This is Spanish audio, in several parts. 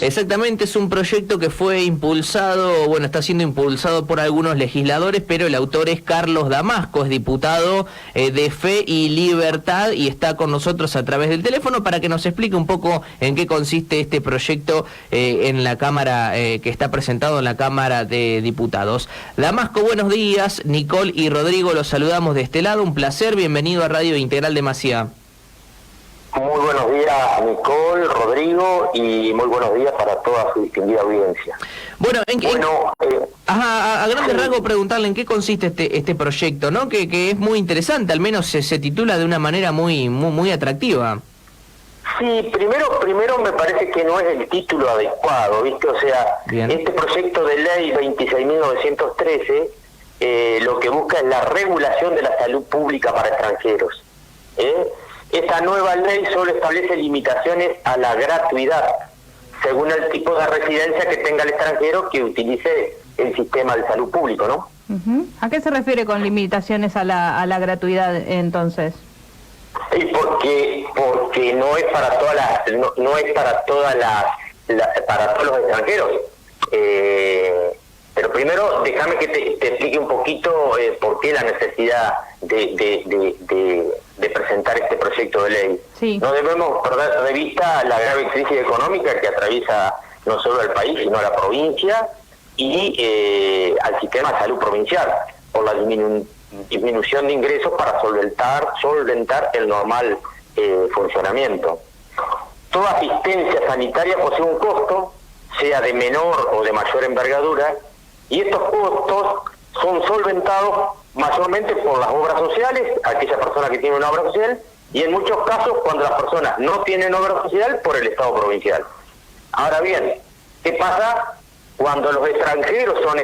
Exactamente, es un proyecto que fue impulsado, bueno, está siendo impulsado por algunos legisladores, pero el autor es Carlos Damasco, es diputado de Fe y Libertad y está con nosotros a través del teléfono para que nos explique un poco en qué consiste este proyecto en la Cámara, que está presentado en la Cámara de Diputados. Damasco, buenos días, Nicole y Rodrigo, los saludamos de este lado, un placer, bienvenido a Radio Integral de Maciá. Muy buenos días, Nicole, Rodrigo, y muy buenos días para toda su distinguida audiencia. Bueno, a grandes rasgos preguntarle en qué consiste este proyecto, ¿no? Que es muy interesante, al menos se titula de una manera muy atractiva. Sí, primero me parece que no es el título adecuado, ¿viste? O sea, bien. Este proyecto de ley 26.913 lo que busca es la regulación de la salud pública para extranjeros. Esta nueva ley solo establece limitaciones a la gratuidad, según el tipo de residencia que tenga el extranjero que utilice el sistema de salud público, ¿no? ¿A qué se refiere con limitaciones a la gratuidad, entonces? Sí, porque no es para todas para todos los extranjeros. Pero primero déjame que te explique un poquito por qué la necesidad de presentar este proyecto de ley. Sí. No debemos perder de vista la grave crisis económica que atraviesa no solo el país, sino a la provincia y al sistema de salud provincial, por la disminución de ingresos para solventar el normal funcionamiento. Toda asistencia sanitaria posee un costo, sea de menor o de mayor envergadura, y estos costos son solventados mayormente por las obras sociales, aquella persona que tiene una obra social, y en muchos casos, cuando las personas no tienen obra social, por el Estado provincial. Ahora bien, ¿qué pasa cuando los extranjeros son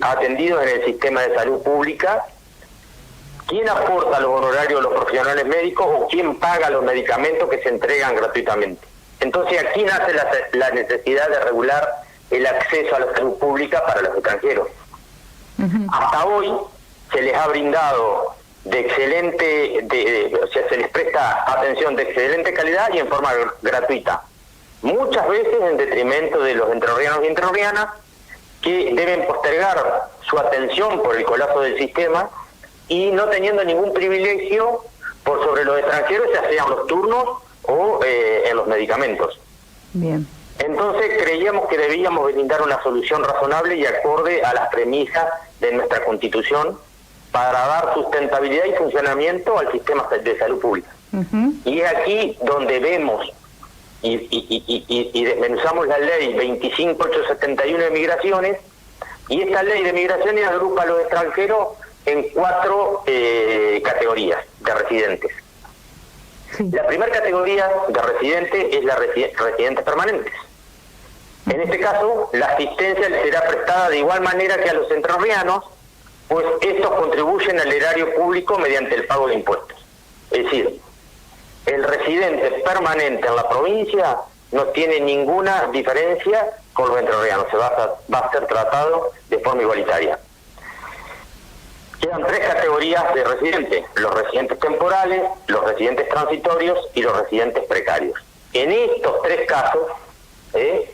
atendidos en el sistema de salud pública? ¿Quién aporta los honorarios de los profesionales médicos o quién paga los medicamentos que se entregan gratuitamente? Entonces aquí nace la necesidad de regular el acceso a la salud pública para los extranjeros. Hasta hoy se les ha brindado o sea, se les presta atención de excelente calidad y en forma gratuita. Muchas veces en detrimento de los entrerrianos y entrerrianas que deben postergar su atención por el colapso del sistema y no teniendo ningún privilegio por sobre los extranjeros, ya sean los turnos o en los medicamentos. Bien. Entonces creíamos que debíamos brindar una solución razonable y acorde a las premisas de nuestra Constitución para dar sustentabilidad y funcionamiento al sistema de salud pública. Y es aquí donde vemos y desmenuzamos la ley 25871 de migraciones, y esta ley de migraciones agrupa a los extranjeros en 4 categorías de residentes. Sí. La primera categoría de residentes es la residentes permanentes. En este caso, la asistencia les será prestada de igual manera que a los entrerrianos, pues estos contribuyen al erario público mediante el pago de impuestos. Es decir, el residente permanente en la provincia no tiene ninguna diferencia con los entrerrianos, va a ser tratado de forma igualitaria. Quedan 3 categorías de residentes: los residentes temporales, los residentes transitorios y los residentes precarios. En estos 3 casos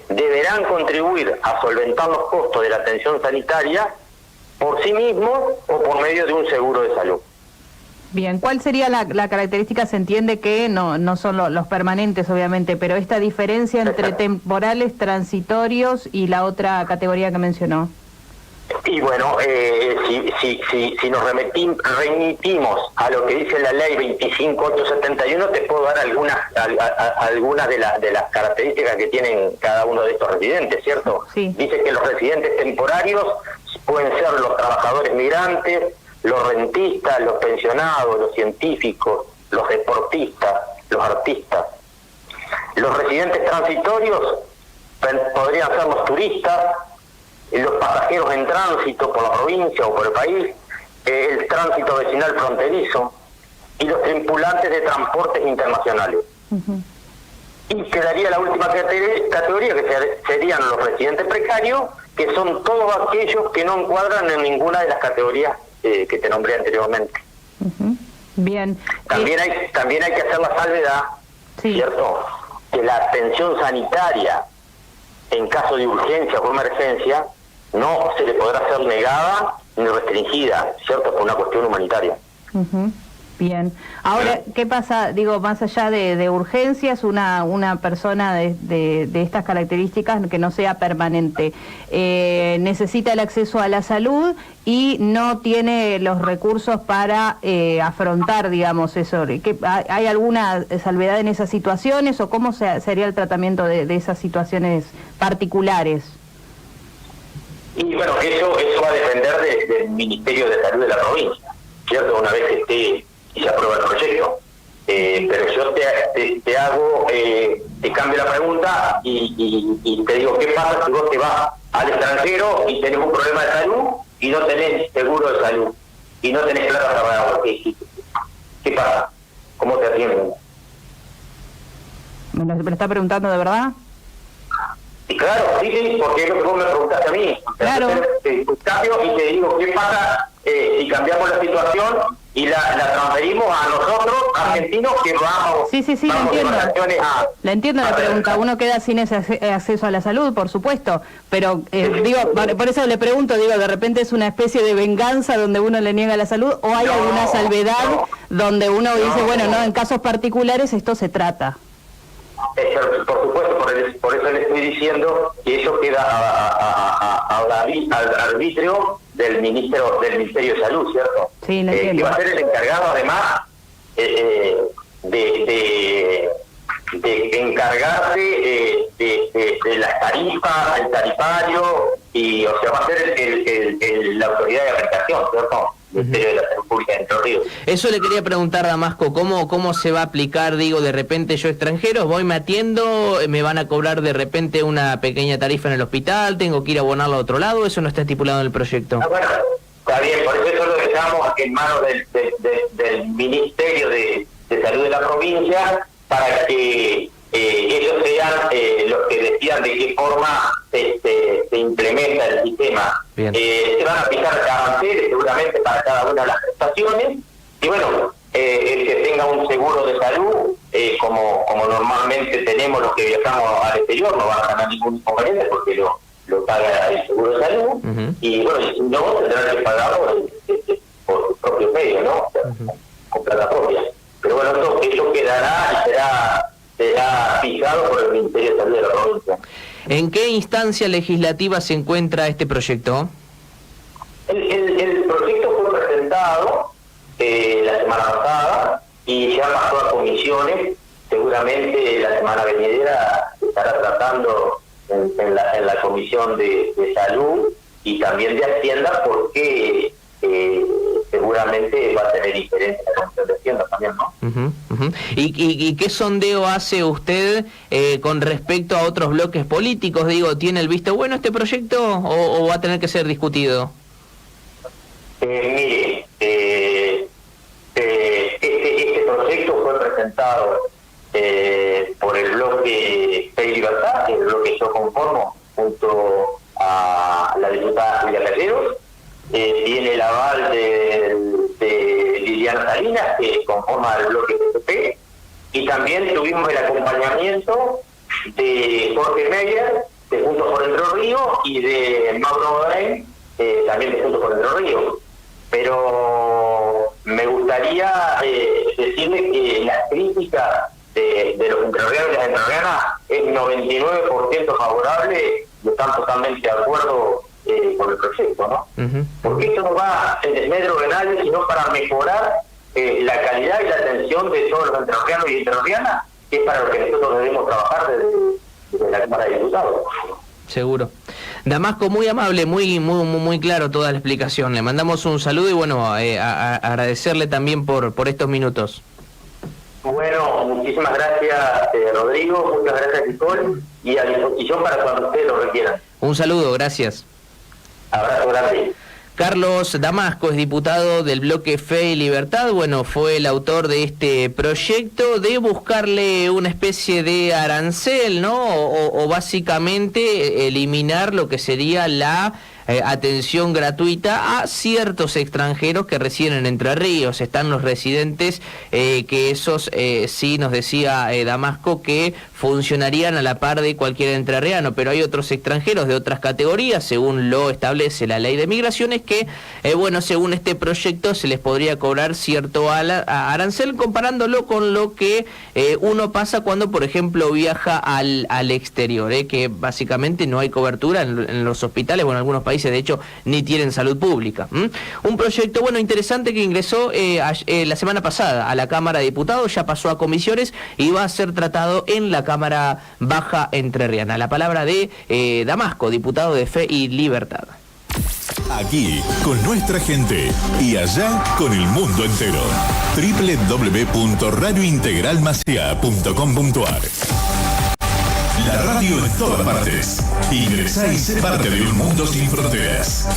deberán contribuir a solventar los costos de la atención sanitaria por sí mismos o por medio de un seguro de salud. Bien, ¿cuál sería la característica? Se entiende que no son los permanentes, obviamente, pero esta diferencia entre temporales, transitorios y la otra categoría que mencionó. Y bueno, si nos remitimos a lo que dice la ley 25871, te puedo dar algunas de las características que tienen cada uno de estos residentes, ¿cierto? Sí. Dice que los residentes temporarios pueden ser los trabajadores migrantes, los rentistas, los pensionados, los científicos, los deportistas, los artistas. Los residentes transitorios podrían ser los turistas, los pasajeros en tránsito por la provincia o por el país, el tránsito vecinal fronterizo y los tripulantes de transportes internacionales. Y quedaría la última categoría, que serían los residentes precarios, que son todos aquellos que no encuadran en ninguna de las categorías que te nombré anteriormente. Bien. También hay que hacer la salvedad, ¿cierto?, que la atención sanitaria en caso de urgencia o emergencia, no se le podrá ser negada ni restringida, ¿cierto? Por una cuestión humanitaria. Ujú. Bien. Ahora, ¿qué pasa? Digo, más allá de urgencias, una persona de estas características que no sea permanente, necesita el acceso a la salud y no tiene los recursos para afrontar, digamos, eso. ¿Hay alguna salvedad en esas situaciones o cómo sería el tratamiento de esas situaciones particulares? Y bueno, eso va a depender del Ministerio de Salud de la provincia, ¿cierto? Una vez que esté y se aprueba el proyecto. Pero yo te hago, te cambio la pregunta y te digo, ¿qué pasa si vos te vas al extranjero y tenés un problema de salud y no tenés seguro de salud y no tenés plata para pagar? ¿Qué pasa? ¿Cómo te atienden? ¿Me lo está preguntando de verdad? Y claro, sí, porque es lo que vos me preguntaste a mí. Claro. Cambio y te digo, ¿qué pasa si cambiamos la situación y la transferimos a nosotros, argentinos, que vamos, sí, vamos la entiendo. de vacaciones La entiendo la pregunta. Uno queda sin ese acceso a la salud, por supuesto, pero digo, por eso le pregunto, digo, de repente es una especie de venganza donde uno le niega la salud, o hay alguna salvedad donde uno dice, bueno, no, en casos particulares esto se trata. Por supuesto, por eso le estoy diciendo que eso queda al arbitrio del Ministerio de Salud, ¿cierto? Sí, lo entiendo. Que va a ser el encargado, además, de encargarse de las tarifas, el tarifario, y o sea, va a ser la autoridad de aplicación, ¿cierto? Ministerio de la Salud Pública de Entre Ríos. Eso le quería preguntar, Damasco, ¿cómo se va a aplicar? Digo, de repente yo extranjero, voy, me atiendo, me van a cobrar de repente una pequeña tarifa en el hospital, tengo que ir a abonarlo a otro lado, ¿eso no está estipulado en el proyecto? Bueno, está bien, por eso lo dejamos en manos del Ministerio de Salud de la provincia, para que ellos sean los que decidan de qué forma se implementa el sistema. Se van a aplicar aranceles seguramente para cada una de las prestaciones, y bueno, el que tenga un seguro de salud, como normalmente tenemos los que viajamos al exterior, no van a tener ningún inconveniente porque lo paga el seguro de salud, y bueno, y si no, tendrán que pagarlo por sus propios medios, ¿no? Con plata propia. Pero bueno, eso quedará y será fijado por el Ministerio de Salud de la provincia. ¿En qué instancia legislativa se encuentra este proyecto? El proyecto fue presentado la semana pasada y ya pasó a comisiones. Seguramente la semana venidera se estará tratando en la Comisión de Salud y también de Hacienda, porque seguramente va a tener diferencia la Comisión de Hacienda también, ¿no? ¿Y qué sondeo hace usted con respecto a otros bloques políticos? Digo, ¿tiene el visto bueno este proyecto o va a tener que ser discutido? Mire, este proyecto fue presentado por el bloque Fe y Libertad, el bloque que yo conformo junto a la diputada Julia Gallegos. Tiene el aval de Liliana Salinas, que conforma el bloque PSP, y también tuvimos el acompañamiento de Jorge Meyer, de Juntos por Entre Ríos, y de Mauro Bodain, también de Juntos por Entre Ríos. Pero me gustaría decirle que la crítica de los entrerrianos y las entrerrianas es 99% favorable y están totalmente de acuerdo con el proyecto, ¿no? Porque esto no va en desmedro de nadie, sino para mejorar la calidad y la atención de todos los entrerrianos y entrerrianas, que es para lo que nosotros debemos trabajar desde la Cámara de Diputados. Seguro. Damasco, muy amable, muy claro toda la explicación. Le mandamos un saludo y bueno, agradecerle también por estos minutos. Bueno, muchísimas gracias, Rodrigo, muchas gracias, Nicole, y a disposición para cuando ustedes lo requieran. Un saludo, gracias. Abrazo grande. Carlos Damasco es diputado del bloque Fe y Libertad. Bueno, fue el autor de este proyecto de buscarle una especie de arancel, ¿no? O básicamente eliminar lo que sería la atención gratuita a ciertos extranjeros que residen en Entre Ríos. Están los residentes que esos sí nos decía Damasco que funcionarían a la par de cualquier entrerriano, pero hay otros extranjeros de otras categorías, según lo establece la ley de migraciones, que bueno, según este proyecto se les podría cobrar cierto arancel, comparándolo con lo que uno pasa cuando, por ejemplo, viaja al exterior, que básicamente no hay cobertura en los hospitales, bueno, en algunos países de hecho ni tienen salud pública. Un proyecto, bueno, interesante que ingresó la semana pasada a la Cámara de Diputados, ya pasó a comisiones y va a ser tratado en la Cámara Baja Entrerriana. La palabra de Damasco, diputado de Fe y Libertad. Aquí, con nuestra gente, y allá con el mundo entero. www.radiointegralmaciá.com.ar. La radio en todas partes. Ingresá y sé parte de un mundo sin fronteras.